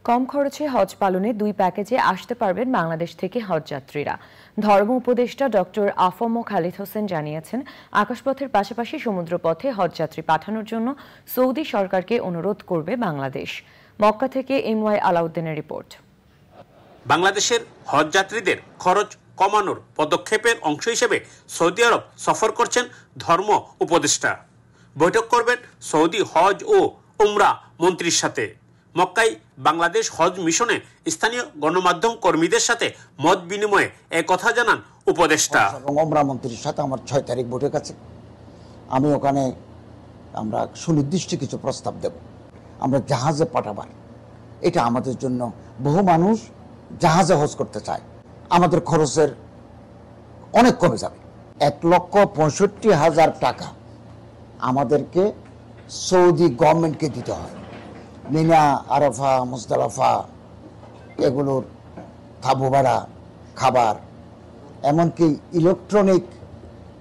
কম খরচে হজ পালনে 2 প্যাকেজে আসতে পারবেন বাংলাদেশ থেকে হজযাত্রীরা। ধর্ম উপদেষ্টা ডক্টর আফম খালিদ হোসেন জানিয়েছেন, আকাশপথের পাশাপাশি সমুদ্রপথে হজযাত্রী পাঠানোর জন্য সৌদি সরকারকে অনুরোধ করবে বাংলাদেশ। মক্কা থেকে এমওয়াই আলাউদ্দিনের রিপোর্ট। বাংলাদেশের হজযাত্রীদের খরচ কমানোর পদক্ষেপের অংশ হিসেবে সৌদি আরব সফর করছেন ধর্ম উপদেষ্টা। বৈঠক করবেন সৌদি হজ ও উমরা মন্ত্রীর সাথে। মক্কায় বাংলাদেশ হজ মিশনে স্থানীয় গণমাধ্যম কর্মীদের সাথে মত বিনিময়ে কথা জানান উপদেষ্টা। উমরা মন্ত্রীর সাথে আমার 6 তারিখ বৈঠক আছে। আমি ওখানে আমরা সুনির্দিষ্ট কিছু প্রস্তাব দেব। আমরা জাহাজে পাঠাবার, এটা আমাদের জন্য, বহু মানুষ জাহাজে হজ করতে চায়, আমাদের খরচের অনেক কমে যাবে। 1,65,000 টাকা আমাদেরকে সৌদি গভর্নমেন্টকে দিতে হয়। মিনা, আরাফা, মুজদালিফা এগুলোর তাঁবু ভাড়া, খাবার, এমনকি ইলেকট্রনিক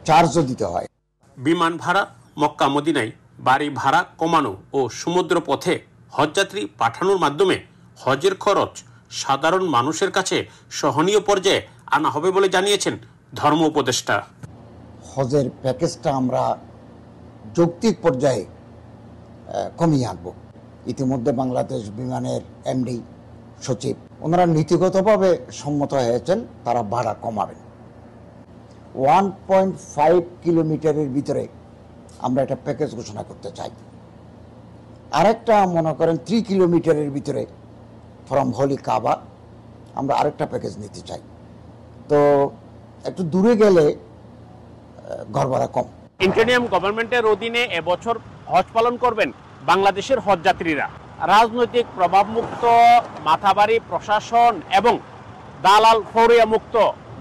চার্জও দিতে হয়। বিমান ভাড়া, মক্কা মদিনায় বাড়ি ভাড়া কমানো ও সমুদ্র পথে হজযাত্রী পাঠানোর মাধ্যমে হজের খরচ সাধারণ মানুষের কাছে সহনীয় পর্যায়ে আনা হবে বলে জানিয়েছেন ধর্ম উপদেষ্টা। হজের প্যাকেজটা আমরা যৌক্তিক পর্যায়ে কমিয়ে আনবো। ইতিমধ্যে বাংলাদেশ বিমানের এমডি, সচিব, ওনারা নীতিগতভাবে সম্মত হয়েছেন, তারা ভাড়া কমাবেন। 1.5 কিলোমিটারের ভিতরে আমরা একটা প্যাকেজ ঘোষণা করতে চাই। আরেকটা মনে করেন 3 কিলোমিটারের ভিতরে ফ্রম হলি কাবা আমরা আরেকটা প্যাকেজ নিতে চাই। তো একটু দূরে গেলে ঘর ভাড়া কম। ইন্টারিম গভর্নমেন্টের অধীনে এবছর হজ পালন করবেন বাংলাদেশের হজযাত্রীরা। রাজনৈতিক প্রভাবমুক্ত, মাথাবাড়ি প্রশাসন এবং দালাল ফৌরিয়া মুক্ত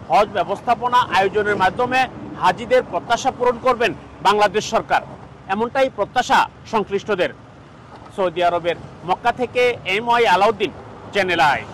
হজ ব্যবস্থাপনা আয়োজনের মাধ্যমে হাজিদের প্রত্যাশা পূরণ করবেন বাংলাদেশ সরকার, এমনটাই প্রত্যাশা সংশ্লিষ্টদের। সৌদি আরবের মক্কা থেকে এমওয়াই আলাউদ্দিন, চ্যানেল আই।